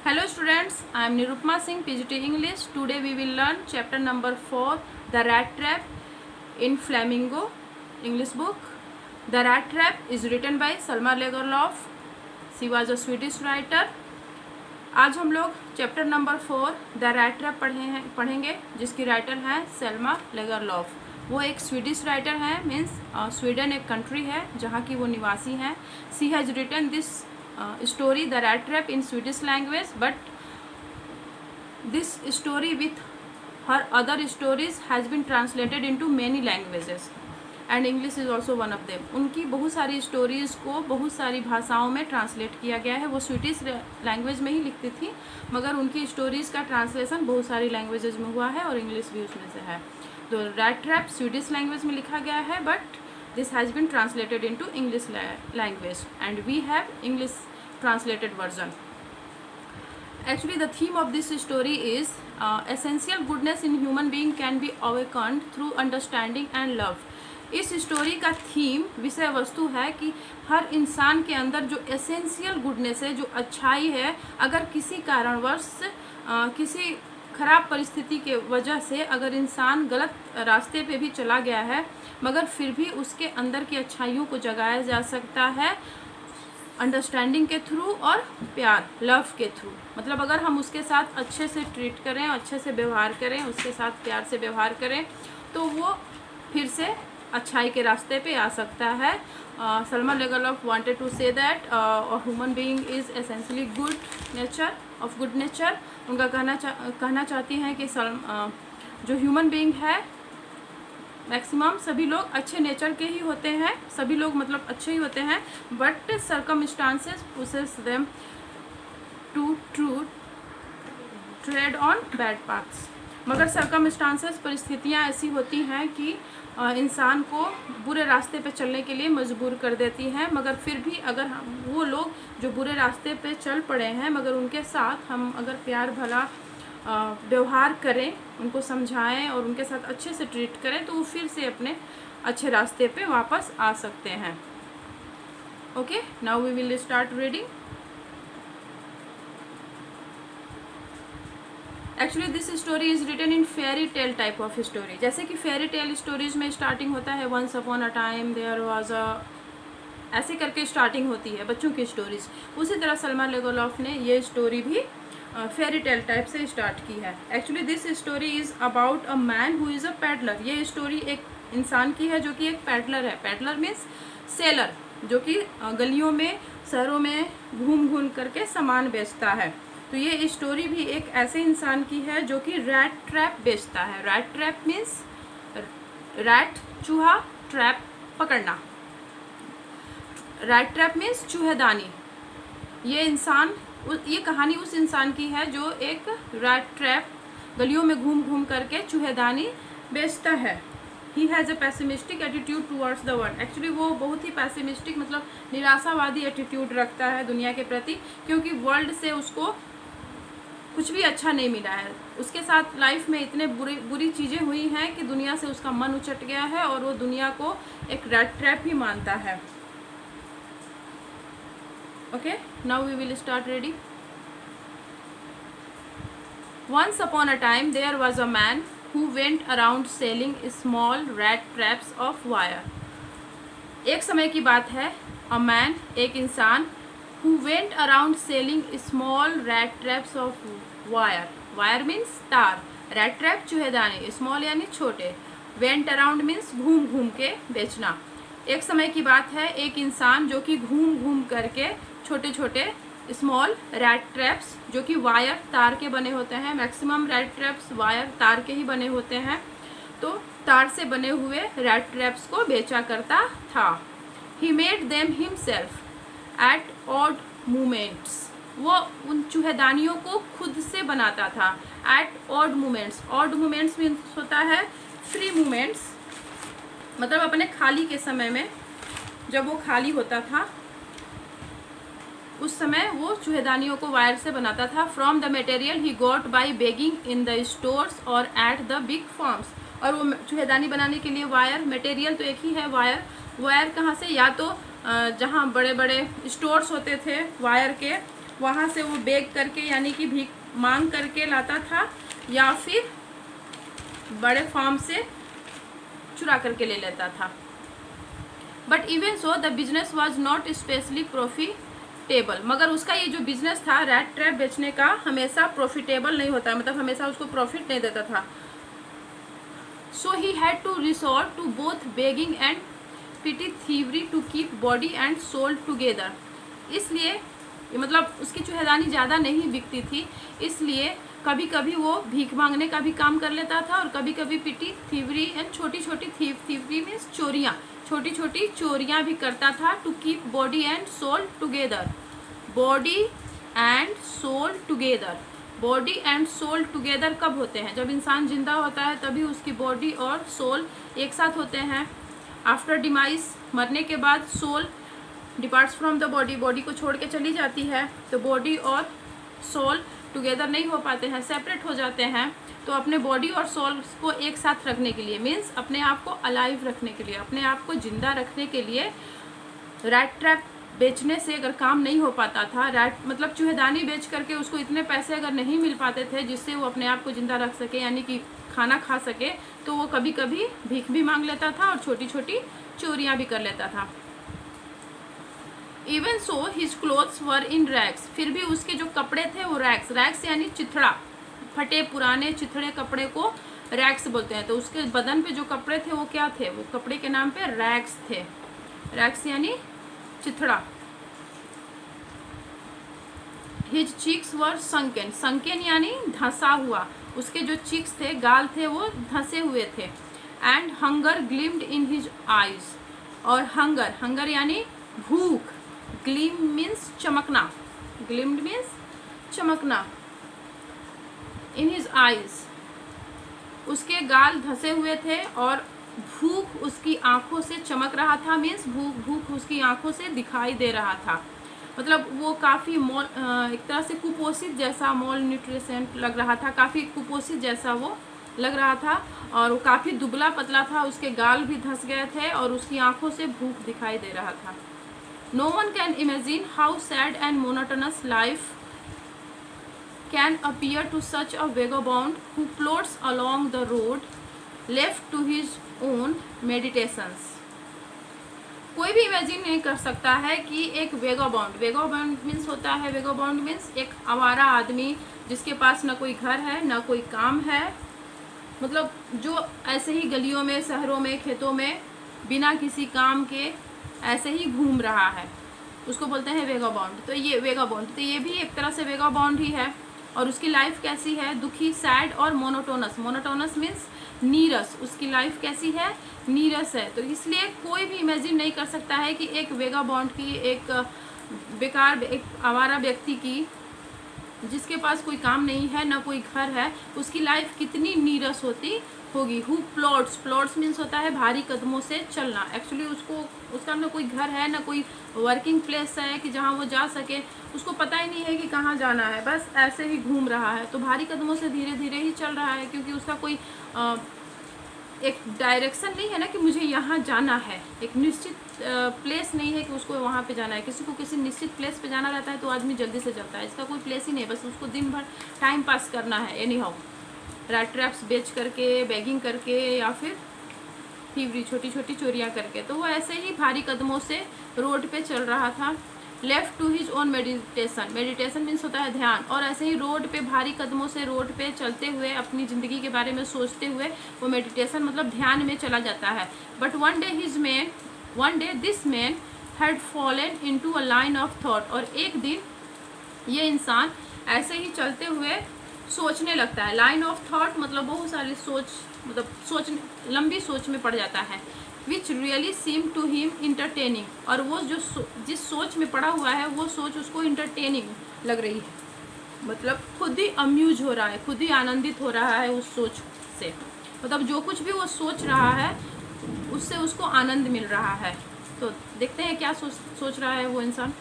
Hello students, I am Nirupma Singh, PGT English. Today we will learn chapter number 4, The Rat Trap in Flamingo English book. The Rat Trap is written by Selma Lagerlöf. She was a Swedish writer. आज हम लोग chapter number 4 the rat trap पढ़ेंगे जिसकी writer हैं Selma Lagerlof. वो एक Swedish writer हैं, means Sweden एक कंट्री है जहाँ की वो निवासी हैं। She has written this story The Rat Trap in Swedish language, but this story with her other stories has been translated into many languages and English is also one of them. उनकी बहुत सारी stories को बहुत सारी भाषाओं में translate किया गया है। वो स्वीडिश लैंग्वेज में ही लिखती थी, मगर उनकी स्टोरीज़ का ट्रांसलेशन बहुत सारी लैंग्वेजेस में हुआ है और इंग्लिश भी उसमें से है। तो रैट ट्रैप स्वीडिश लैंग्वेज में लिखा गया है, but this has been translated into English language and we have English translated version. Actually the theme of this story is essential goodness in human being can be awakened through understanding and love. इस story का theme विषय वस्तु है कि हर इंसान के अंदर जो एसेंशियल गुडनेस है, जो अच्छाई है, अगर किसी कारणवश किसी खराब परिस्थिति के वजह से अगर इंसान गलत रास्ते पे भी चला गया है, मगर फिर भी उसके अंदर की अच्छाइयों को जगाया जा सकता है अंडरस्टैंडिंग के थ्रू और प्यार, लव के थ्रू। मतलब अगर हम उसके साथ अच्छे से ट्रीट करें, अच्छे से व्यवहार करें, उसके साथ प्यार से व्यवहार करें, तो वो फिर से अच्छाई के रास्ते पे आ सकता है। Selma Lagerlof wanted to say that human being is essentially good nature of good nature. उनका कहना चाहती हैं कि जो ह्यूमन बीइंग है मैक्सिमम सभी लोग अच्छे नेचर के ही होते हैं, सभी लोग मतलब अच्छे ही होते हैं, but circumstances pushes them to tread on bad paths. मगर सर्कमस्टांसेस परिस्थितियाँ ऐसी होती हैं कि इंसान को बुरे रास्ते पे चलने के लिए मजबूर कर देती हैं, मगर फिर भी अगर वो लोग जो बुरे रास्ते पे चल पड़े हैं, मगर उनके साथ हम अगर प्यार भला व्यवहार करें, उनको समझाएं और उनके साथ अच्छे से ट्रीट करें, तो वो फिर से अपने अच्छे रास्ते पे वापस आ सकते हैं। Okay, now we will start reading. Actually this story is written in fairy tale type of story. जैसे कि फेरी टेल स्टोरीज में स्टार्टिंग होता है once upon a time there was a, ऐसे करके स्टार्टिंग होती है बच्चों की स्टोरीज। उसी तरह सलमा लेगरलॉफ ने ये स्टोरी भी फेरी टेल टाइप से स्टार्ट की है। Actually this story is about a man who is a peddler. ये स्टोरी एक इंसान की है जो कि एक पैडलर है। पैडलर मीन्स सेलर, जो कि गलियों में शहरों में घूम घूम करके सामान बेचता है। तो ये स्टोरी भी एक ऐसे इंसान की है जो कि रैट ट्रैप बेचता है। रैट ट्रैप मीन्स रैट चूहा, ट्रैप पकड़ना। रैट ट्रैप मीन्स चूहेदानी। ये कहानी उस इंसान की है जो एक रैट ट्रैप गलियों में घूम घूम करके चूहेदानी बेचता है। He has a pessimistic attitude towards the world. Actually वो बहुत ही पैसिमिस्टिक मतलब निराशावादी एटीट्यूड रखता है दुनिया के प्रति, क्योंकि वर्ल्ड से उसको कुछ भी अच्छा नहीं मिला है। उसके साथ लाइफ में इतने बुरी चीज़ें हुई हैं कि दुनिया से उसका मन उचट गया है और वो दुनिया को एक रैट ट्रैप ही मानता है। Okay, now we will start reading. Once upon a time there was a man who went around selling small rat traps of wire. एक समय की बात है, a man एक इंसान who went around selling small rat traps of wire. Wire means तार, rat trap चूहेदानी, small यानी छोटे, went around means घूम घूम के बेचना। एक समय की बात है, एक इंसान जो कि घूम घूम करके छोटे छोटे स्मॉल रैट ट्रैप्स जो कि वायर तार के बने होते हैं, मैक्सिमम रैट ट्रैप्स वायर तार के ही बने होते हैं, तो तार से बने हुए रैट ट्रैप्स को बेचा करता था। He made them himself at odd moments. वो उन चूहेदानियों को खुद से बनाता था at odd moments. Odd moments means होता है फ्री मोमेंट्स, मतलब अपने खाली के समय में, जब वो खाली होता था उस समय वो चूहेदानियों को वायर से बनाता था। From the material he got by begging in the stores और एट द बिग फॉर्म्स। और वो चूहेदानी बनाने के लिए वायर, मटेरियल तो एक ही है वायर। वायर कहाँ से? या तो जहाँ बड़े बड़े स्टोर्स होते थे वायर के, वहाँ से वो बेग करके यानी कि भीख मांग करके लाता था या फिर बड़े फार्म से चुरा करके ले लेता था। But even so the business was not specially profitable, मगर उसका ये जो बिजनेस था रैट ट्रैप बेचने का हमेशा प्रॉफिटेबल नहीं होता, मतलब हमेशा उसको प्रॉफिट नहीं देता था। So he had to resort to both begging and petty thievery to keep body and soul together. इसलिए मतलब उसकी चूहेदानी ज़्यादा नहीं बिकती थी, इसलिए कभी कभी वो भीख मांगने का भी काम कर लेता था और कभी कभी पिटी थीवरी एंड छोटी छोटी थीवरी मीन्स चोरियाँ, छोटी छोटी चोरियाँ भी करता था। To keep body and soul together, body and soul together. Body and soul together कब होते हैं? जब इंसान जिंदा होता है तभी उसकी बॉडी और सोल एक साथ होते हैं। आफ्टर डिमाइस, मरने के बाद soul departs from the body, body को छोड़ के चली जाती है, तो बॉडी और सोल टुगेदर नहीं हो पाते हैं, सेपरेट हो जाते हैं। तो अपने बॉडी और सोल को एक साथ रखने के लिए मीन्स अपने आप को अलाइव रखने के लिए, अपने आप को जिंदा रखने के लिए रैट ट्रैप बेचने से अगर काम नहीं हो पाता था, रैट मतलब चूहेदानी बेच करके उसको इतने पैसे अगर नहीं मिल पाते थे जिससे वो अपने आप को जिंदा रख सके यानी कि खाना खा सके, तो वो कभी कभी भीख भी मांग लेता था और छोटी छोटी चोरियां भी कर लेता था। इवन सो हिज क्लोथ्स वर इन रैग्स, फिर भी उसके जो कपड़े थे वो रैग्स, रैग्स यानी चिथड़ा, फटे पुराने चिथड़े कपड़े को रैग्स बोलते हैं। तो उसके बदन पे जो कपड़े थे वो क्या थे? वो कपड़े के नाम पे रैग्स थे, रैग्स यानी चिथड़ा। हिज चीक्स वर संकेन, संकेन यानी धंसा हुआ, उसके जो चीक्स थे, गाल थे, वो धंसे हुए थे। And hunger gleamed in his eyes, और हंगर, हंगर यानी भूख, ग्लीम मीन्स चमकना, ग्लिम्ड मीन्स चमकना, इन हिज आईज, उसके गाल धंसे हुए थे और भूख उसकी आंखों से चमक रहा था, मीन्स भूख उसकी आंखों से दिखाई दे रहा था। मतलब वो काफ़ी एक तरह से कुपोषित जैसा, मोल न्यूट्रिशन लग रहा था, काफ़ी कुपोषित जैसा वो लग रहा था और वो काफ़ी दुबला पतला था, उसके गाल भी धंस गए थे और उसकी आंखों से भूख दिखाई दे रहा था। No one can imagine how sad and monotonous life can appear to such a vagabond who plods along the road left to his own meditations। कोई भी इमेजिन नहीं कर सकता है कि एक वेगाबॉन्ड, वेगाबॉन्ड मीन्स होता है, वेगाबॉन्ड मीन्स एक आवारा आदमी जिसके पास ना कोई घर है ना कोई काम है, मतलब जो ऐसे ही गलियों में, शहरों में, खेतों में बिना किसी काम के ऐसे ही घूम रहा है, उसको बोलते हैं वेगाबॉन्ड। तो ये वेगाबॉन्ड, तो ये भी एक तरह से वेगाबॉन्ड ही है। और उसकी लाइफ कैसी है? दुखी, सैड और मोनोटोनस, मोनोटोनस मीन्स नीरस, उसकी लाइफ कैसी है? नीरस है। तो इसलिए कोई भी इमेजिन नहीं कर सकता है कि एक वेगाबॉन्ड की, एक बेकार, एक आवारा व्यक्ति की जिसके पास कोई काम नहीं है ना कोई घर है, उसकी लाइफ कितनी नीरस होती होगी। हु प्लॉट्स, प्लॉट्स मीन्स होता है भारी कदमों से चलना। एक्चुअली उसका ना कोई घर है ना कोई वर्किंग प्लेस है कि जहाँ वो जा सके, उसको पता ही नहीं है कि कहाँ जाना है, बस ऐसे ही घूम रहा है। तो भारी कदमों से धीरे धीरे ही चल रहा है क्योंकि उसका कोई एक डायरेक्शन नहीं है ना कि मुझे यहाँ जाना है, एक निश्चित प्लेस नहीं है कि उसको वहाँ पे जाना है। किसी को किसी निश्चित प्लेस पे जाना रहता है तो आदमी जल्दी से चलता है, इसका कोई प्लेस ही नहीं, बस उसको दिन भर टाइम पास करना है एनी हाउ, रैट ट्रैप्स बेच करके, बैगिंग करके या फिर थीवरी, छोटी छोटी चोरियाँ करके। तो वो ऐसे ही भारी कदमों से रोड पे चल रहा था। Left to his own meditation, meditation means होता है ध्यान, और ऐसे ही रोड पे भारी कदमों से रोड पे चलते हुए अपनी ज़िंदगी के बारे में सोचते हुए वो मेडिटेशन मतलब ध्यान में चला जाता है। But one day this man had fallen into a line of thought, और एक दिन ये इंसान ऐसे ही चलते हुए सोचने लगता है। लाइन ऑफ थॉट मतलब बहुत सारी सोच, मतलब लंबी सोच में पड़ जाता है। Which really seem to him entertaining, और वो जो जिस सोच में पड़ा हुआ है वो सोच उसको इंटरटेनिंग लग रही है, मतलब खुद ही अम्यूज हो रहा है, खुद ही आनंदित हो रहा है उस सोच से, मतलब जो कुछ भी वो सोच रहा है उससे उसको आनंद मिल रहा है। तो देखते हैं क्या सोच रहा है वो इंसान।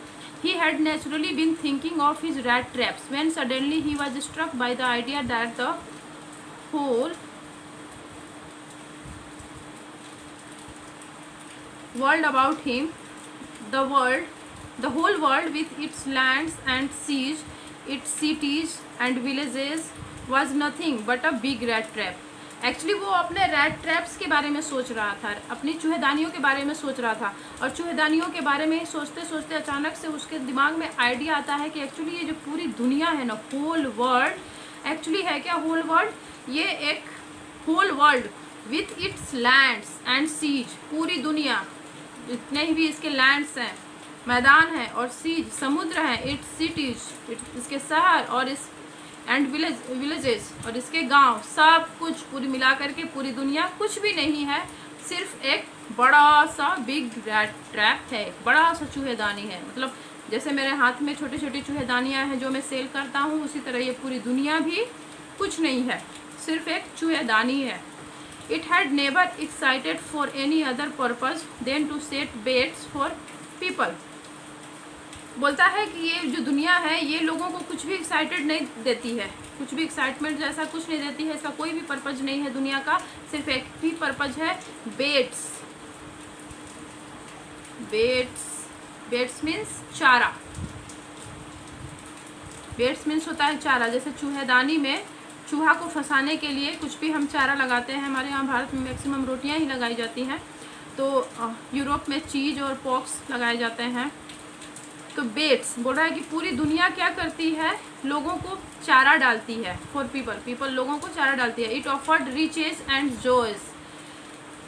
He had naturally been thinking of his rat traps when suddenly he was struck by the idea that the whole world about him, the world the whole world with its lands and seas, its cities and villages was nothing but a big rat trap. Actually वो अपने rat traps के बारे में सोच रहा था, अपनी चूहेदानियों के बारे में सोच रहा था, और चूहेदानियों के बारे में सोचते सोचते अचानक से उसके दिमाग में आइडिया आता है कि एक्चुअली ये जो पूरी दुनिया है ना, होल वर्ल्ड, एक्चुअली है क्या होल वर्ल्ड, ये एक whole world with its lands and seas, पूरी दुनिया जितने भी इसके लैंड्स हैं, मैदान है, और सीज समुद्र हैं, इट्स सिटीज इसके शहर, और इस एंड विलेजेस और इसके गांव, सब कुछ पूरी मिला करके पूरी दुनिया कुछ भी नहीं है, सिर्फ एक बड़ा सा बिग रैट ट्रैप है, बड़ा सा चूहेदानी है। मतलब जैसे मेरे हाथ में छोटी छोटी चूहेदानियाँ हैं जो मैं सेल करता हूँ, उसी तरह ये पूरी दुनिया भी कुछ नहीं है, सिर्फ एक चूहेदानी है। It had never excited for any other purpose than to set baits for people. बोलता है कि ये जो दुनिया है ये लोगों को कुछ भी एक्साइटेड नहीं देती है, कुछ भी एक्साइटमेंट जैसा कुछ नहीं देती है, इसका कोई भी पर्पज नहीं है दुनिया का, सिर्फ एक ही पर्पज है, बेट्स। बेट्स, बेट्स मीन्स चारा, बेट्स मीन्स होता है चारा। जैसे चूहेदानी में चूहा को फंसाने के लिए कुछ भी हम चारा लगाते हैं, हमारे यहाँ भारत में मैक्सिमम रोटियाँ ही लगाई जाती हैं, तो यूरोप में चीज़ और पॉक्स लगाए जाते हैं। तो बेट्स बोल रहा है कि पूरी दुनिया क्या करती है, लोगों को चारा डालती है, फॉर पीपल, पीपल लोगों को चारा डालती है। It offered riches and joys,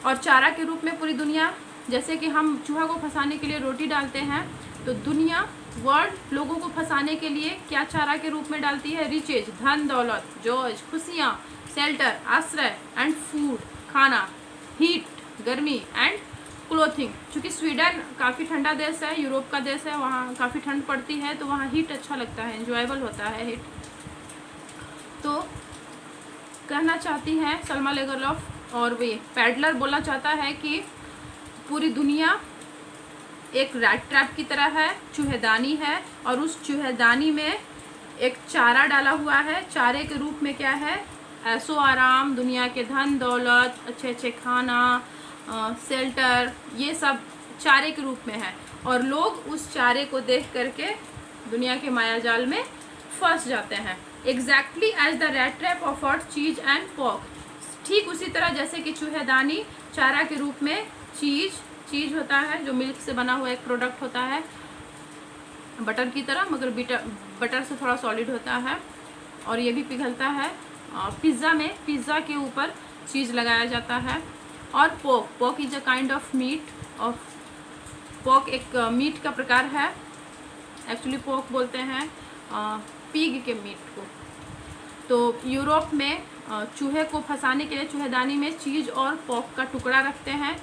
और चारा के रूप में पूरी दुनिया, जैसे कि हम चूहा को फंसाने के लिए रोटी डालते हैं, तो दुनिया वर्ल्ड लोगों को फंसाने के लिए क्या चारा के रूप में डालती है, रिचेज धन दौलत, जॉयज खुशियाँ, शेल्टर आश्रय, एंड फूड खाना, हीट गर्मी, एंड क्लोथिंग। चूँकि स्वीडन काफ़ी ठंडा देश है, यूरोप का देश है, वहाँ काफ़ी ठंड पड़ती है, तो वहाँ हीट अच्छा लगता है, एंजॉयबल होता है हीट। तो कहना चाहती हैं सल्मा लेगरलॉफ और वे पैडलर बोलना चाहता है कि पूरी दुनिया एक रैट ट्रैप की तरह है, चूहेदानी है, और उस चूहेदानी में एक चारा डाला हुआ है। चारे के रूप में क्या है, ऐशो आराम, दुनिया के धन दौलत, अच्छे अच्छे खाना, शेल्टर, ये सब चारे के रूप में है, और लोग उस चारे को देख करके दुनिया के माया जाल में फंस जाते हैं। Exactly as the rat trap offered cheese and pork, ठीक उसी तरह जैसे कि चूहेदानी चारा के रूप में चीज होता है, जो मिल्क से बना हुआ एक प्रोडक्ट होता है, बटर की तरह, मगर बटर से थोड़ा सॉलिड होता है, और ये भी पिघलता है। पिज़्ज़ा में, पिज़्ज़ा के ऊपर चीज़ लगाया जाता है। और पोक is a kind of meat, of पोक एक मीट का प्रकार है, एक्चुअली पोक बोलते हैं पिग के मीट को। तो यूरोप में चूहे को फंसाने के लिए चूहेदानी में चीज़ और पोक का टुकड़ा रखते हैं।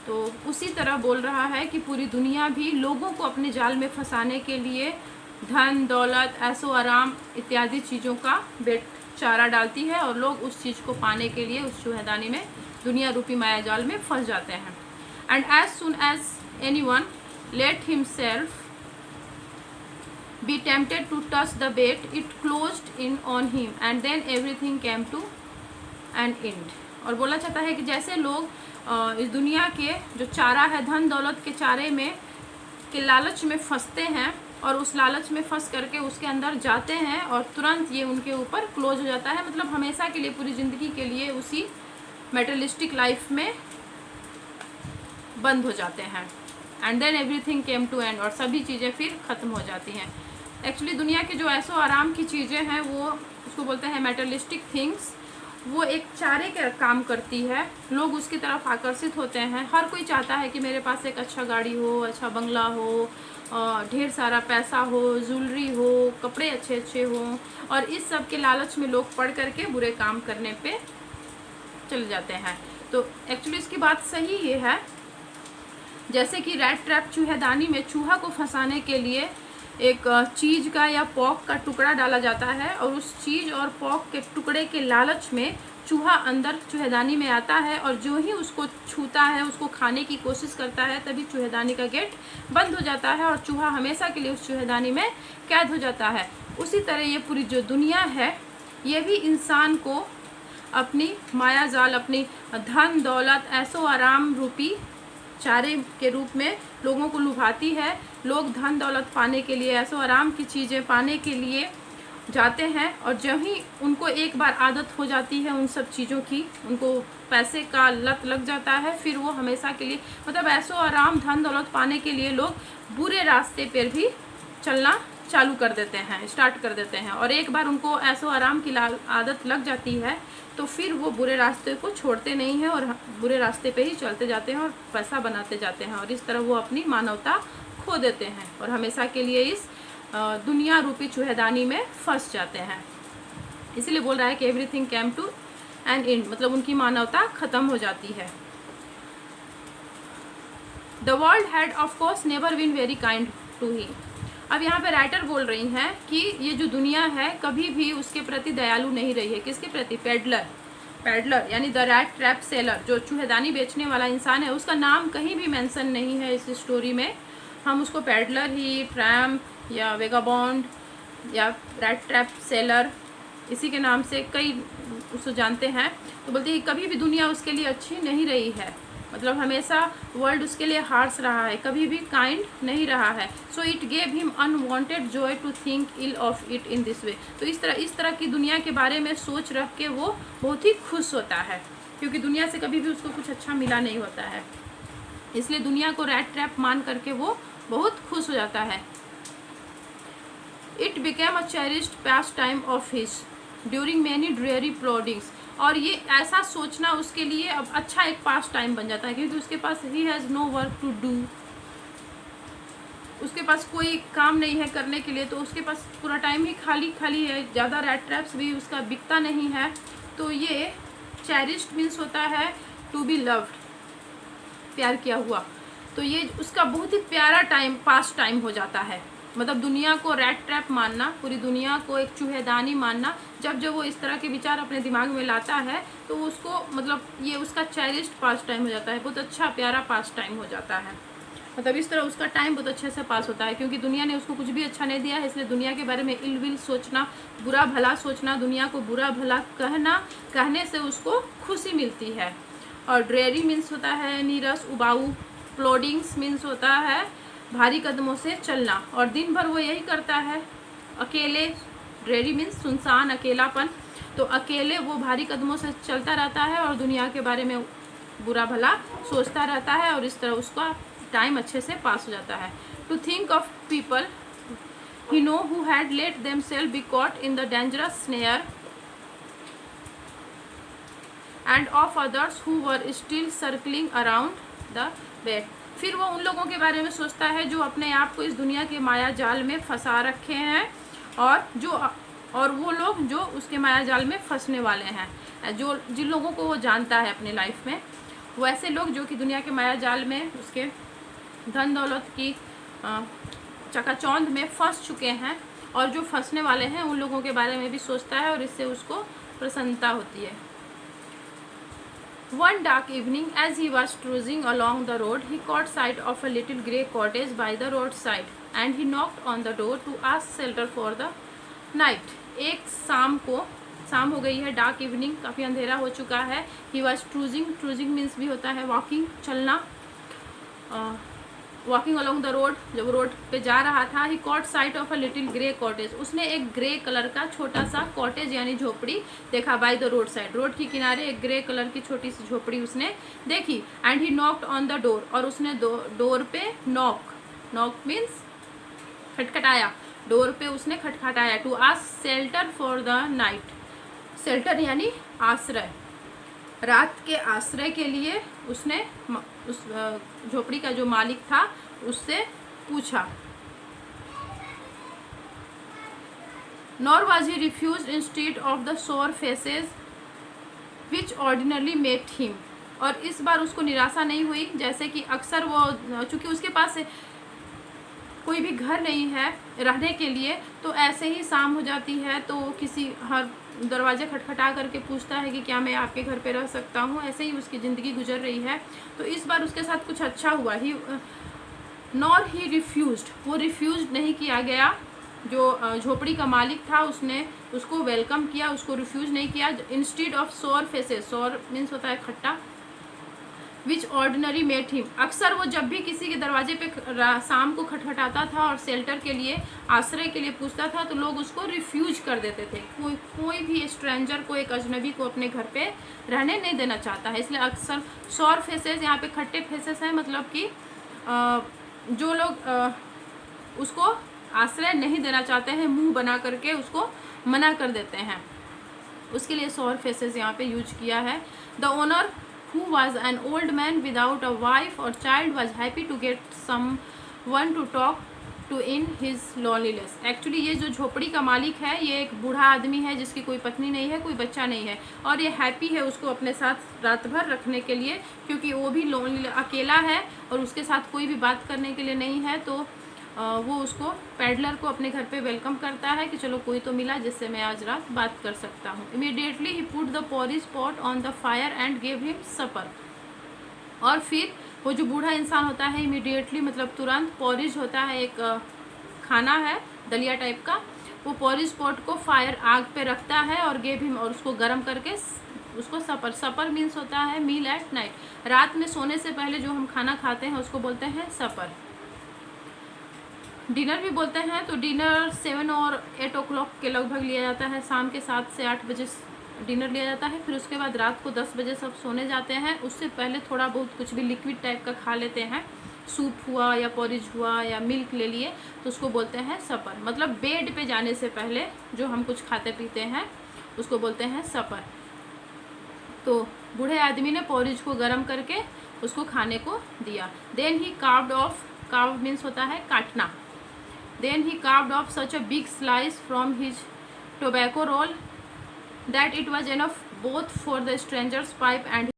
तो उसी तरह बोल रहा है कि पूरी दुनिया भी लोगों को अपने जाल में फंसाने के लिए धन दौलत ऐशो आराम इत्यादि चीज़ों का बेट चारा डालती है, और लोग उस चीज़ को पाने के लिए उस चूहेदानी में दुनिया रूपी माया जाल में फंस जाते हैं। And as soon as anyone let himself be tempted to touch the bait, it closed in on him and then everything came to an end। और बोलना चाहता है कि जैसे लोग इस दुनिया के जो चारा है, धन दौलत के चारे में के लालच में फंसते हैं, और उस लालच में फंस करके उसके अंदर जाते हैं, और तुरंत ये उनके ऊपर क्लोज हो जाता है, मतलब हमेशा के लिए, पूरी ज़िंदगी के लिए उसी मेटलिस्टिक लाइफ में बंद हो जाते हैं। And then everything came to end, और सभी चीज़ें फिर ख़त्म हो जाती हैं। एक्चुअली दुनिया की जो ऐशो आराम की चीज़ें हैं, वो उसको बोलते हैं मेटलिस्टिक थिंग्स, वो एक चारे के काम करती है, लोग उसकी तरफ आकर्षित होते हैं। हर कोई चाहता है कि मेरे पास एक अच्छा गाड़ी हो, अच्छा बंगला हो, ढेर सारा पैसा हो, ज्वेलरी हो, कपड़े अच्छे अच्छे हों, और इस सब के लालच में लोग पढ़ करके बुरे काम करने पे चले जाते हैं। तो एक्चुअली इसकी बात सही ये है, जैसे कि रैट ट्रैप चूहेदानी में चूहा को फंसाने के लिए एक चीज़ का या पॉक का टुकड़ा डाला जाता है, और उस चीज़ और पॉक के टुकड़े के लालच में चूहा अंदर चूहेदानी में आता है, और जो ही उसको छूता है, उसको खाने की कोशिश करता है, तभी चूहेदानी का गेट बंद हो जाता है, और चूहा हमेशा के लिए उस चूहेदानी में कैद हो जाता है। उसी तरह ये पूरी जो दुनिया है, ये भी इंसान को अपनी माया जाल, अपनी धन दौलत ऐशो आराम रूपी चारे के रूप में लोगों को लुभाती है। लोग धन दौलत पाने के लिए, ऐसो आराम की चीज़ें पाने के लिए जाते हैं, और जब ही उनको एक बार आदत हो जाती है उन सब चीज़ों की, उनको पैसे का लत लग जाता है, फिर वो हमेशा के लिए मतलब ऐसो आराम धन दौलत पाने के लिए लोग बुरे रास्ते पर भी चलना चालू कर देते हैं, स्टार्ट कर देते हैं। और एक बार उनको ऐसो आराम की आदत लग जाती है तो फिर वो बुरे रास्ते को छोड़ते नहीं हैं और बुरे रास्ते पे ही चलते जाते हैं और पैसा बनाते जाते हैं, और इस तरह वो अपनी मानवता खो देते हैं और हमेशा के लिए इस दुनिया रूपी चूहेदानी में फंस जाते हैं। इसलिए बोल रहा है कि everything came to an end, मतलब उनकी मानवता खत्म हो जाती है। The world had of course never been very kind to he. अब यहाँ पे राइटर बोल रही हैं कि ये जो दुनिया है कभी भी उसके प्रति दयालु नहीं रही है। किसके प्रति? पेडलर यानी द रैट ट्रैप सेलर, जो चूहेदानी बेचने वाला इंसान है, उसका नाम कहीं भी मेंशन नहीं है इस स्टोरी में। हम उसको पेडलर ही, ट्रैम्प या वेगाबॉन्ड या रैट ट्रैप सेलर, इसी के नाम से कई उसको जानते हैं। तो बोलते हैं कि कभी भी दुनिया उसके लिए अच्छी नहीं रही है, मतलब हमेशा वर्ल्ड उसके लिए हार्श रहा है, कभी भी काइंड नहीं रहा है। So it gave him unwanted joy to think ill of it in this way. तो इस तरह की दुनिया के बारे में सोच रख के वो बहुत ही खुश होता है, क्योंकि दुनिया से कभी भी उसको कुछ अच्छा मिला नहीं होता है, इसलिए दुनिया को रैट ट्रैप मान करके वो बहुत खुश हो जाता है। It became a cherished pastime of his during many dreary ploddings. और ये ऐसा सोचना उसके लिए अब अच्छा एक पास टाइम बन जाता है, क्योंकि उसके पास he has no work to do, उसके पास कोई काम नहीं है करने के लिए, तो उसके पास पूरा टाइम ही खाली खाली है, ज़्यादा रैट ट्रैप्स भी उसका बिकता नहीं है। तो ये चेरिश्ड मीन्स होता है टू बी लव्ड, प्यार किया हुआ। तो ये उसका बहुत ही प्यारा टाइम, पास टाइम हो जाता है। मतलब दुनिया को रैट ट्रैप मानना, पूरी दुनिया को एक चूहेदानी मानना, जब वो इस तरह के विचार अपने दिमाग में लाता है तो उसको मतलब ये उसका चेरिश्ड पास टाइम हो जाता है, बहुत अच्छा प्यारा पास टाइम हो जाता है। मतलब इस तरह उसका टाइम बहुत अच्छे से पास होता है, क्योंकि दुनिया ने उसको कुछ भी अच्छा नहीं दिया है, इसलिए दुनिया के बारे में इल विल सोचना, बुरा भला सोचना, दुनिया को बुरा भला कहने से उसको खुशी मिलती है। और ड्रेरी मीन्स होता है नीरस, उबाऊ। प्लॉडिंग्स मीन्स होता है भारी कदमों से चलना, और दिन भर वो यही करता है अकेले। ड्रेरी मीन्स सुनसान, अकेलापन। तो अकेले वो भारी कदमों से चलता रहता है और दुनिया के बारे में बुरा भला सोचता रहता है, और इस तरह उसका टाइम अच्छे से पास हो जाता है। To think of people he know who had let themselves be caught in the dangerous snare and of others who were still circling around the bait. फिर वो उन लोगों के बारे में सोचता है जो अपने आप को इस दुनिया के माया जाल में फंसा रखे हैं, और वो लोग जो उसके माया जाल में फंसने वाले हैं, जो जिन लोगों को वो जानता है अपने लाइफ में, वो ऐसे लोग जो कि दुनिया के माया जाल में उसके धन दौलत की चकाचौंध में फंस चुके हैं, और जो फंसने वाले हैं उन लोगों के बारे में भी सोचता है, और इससे उसको प्रसन्नता होती है। One dark evening, as he was cruising along the road, he caught sight of a little grey cottage by the roadside, and he knocked on the door to ask shelter for the night. एक शाम हो गई है, dark evening, काफ़ी अंधेरा हो चुका है। ही वॉज क्रूजिंग मीन्स भी होता है वॉकिंग, चलना। वॉकिंग अलॉन्ग द रोड, जब रोड पे जा रहा था, he caught sight of a little grey cottage, उसने एक ग्रे कलर का छोटा सा कॉटेज यानी झोपड़ी देखा। By the road side, road के किनारे एक ग्रे कलर की छोटी सी झोपड़ी उसने देखी। And he knocked on the door, और उसने डोर पे नॉक मीन्स खटखटाया, डोर पे उसने खटखटाया। To ask shelter for the night, shelter यानी आश्रय, रात के आश्रय के लिए उसने उस झोपड़ी का जो मालिक था उससे पूछा। Nor was he refused instead of the sour faces which ordinarily met him, और इस बार उसको निराशा नहीं हुई, जैसे कि अक्सर वो, चूँकि उसके पास कोई भी घर नहीं है रहने के लिए, तो ऐसे ही शाम हो जाती है तो किसी हर दरवाजे खटखटा करके पूछता है कि क्या मैं आपके घर पे रह सकता हूँ। ऐसे ही उसकी ज़िंदगी गुजर रही है। तो इस बार उसके साथ कुछ अच्छा हुआ। नॉर ही रिफ्यूज्ड, वो रिफ्यूज नहीं किया गया। जो झोपड़ी का मालिक था उसने उसको वेलकम किया, उसको रिफ्यूज नहीं किया। इंस्टेड ऑफ सोर फेसेस, सोर मीन्स होता है खट्टा, विच ऑर्डिनरी मेट हिम, अक्सर वो जब भी किसी के दरवाजे पे शाम को खटखटाता था और शेल्टर के लिए, आश्रय के लिए पूछता था, तो लोग उसको रिफ्यूज कर देते थे। कोई भी स्ट्रेंजर को, एक अजनबी को अपने घर पे रहने नहीं देना चाहता है। इसलिए अक्सर सॉर फेसेस, यहाँ पे खट्टे फेसेस हैं, मतलब कि जो लोग उसको आश्रय नहीं देना चाहते हैं, मुंह बना करके उसको मना कर देते हैं, उसके लिए सॉर फेसेस यहाँ पे यूज किया है। The owner who was an old man without a wife or child was happy to get someone to talk to in his loneliness। Actually ये जो झोपड़ी का मालिक है, ये एक बूढ़ा आदमी है जिसकी कोई पत्नी नहीं है, कोई बच्चा नहीं है, और ये हैप्पी है उसको अपने साथ रात भर रखने के लिए, क्योंकि वो भी लोनली, अकेला है और उसके साथ कोई भी बात करने के लिए नहीं है। तो वो उसको, पैडलर को अपने घर पे वेलकम करता है कि चलो कोई तो मिला जिससे मैं आज रात बात कर सकता हूँ। Immediately he put the porridge pot on the fire and gave him supper. और फिर वो जो बूढ़ा इंसान होता है, इमीडिएटली मतलब तुरंत, पॉरिज होता है एक खाना है दलिया टाइप का, वो पॉरिज पॉट को फायर, आग पे रखता है और गेव हिम, और उसको गर्म करके उसको सपर, सपर मीन्स होता है मील एट नाइट, रात में सोने से पहले जो हम खाना खाते हैं उसको बोलते हैं सपर। डिनर भी बोलते हैं। तो डिनर 7 और 8 o'clock के लगभग लिया जाता है, शाम के 7 से 8 बजे डिनर लिया जाता है। फिर उसके बाद रात को 10 बजे सब सोने जाते हैं। उससे पहले थोड़ा बहुत कुछ भी लिक्विड टाइप का खा लेते हैं, सूप हुआ या पॉरिज हुआ या मिल्क ले लिए, तो उसको बोलते हैं सपर। मतलब बेड पे जाने से पहले जो हम कुछ खाते पीते हैं उसको बोलते हैं सपर। तो बूढ़े आदमी ने पॉरिज को गर्म करके उसको खाने को दिया। Then he carved off, carve means होता है काटना। Then he carved off such a big slice from his tobacco roll that it was enough both for the stranger's pipe and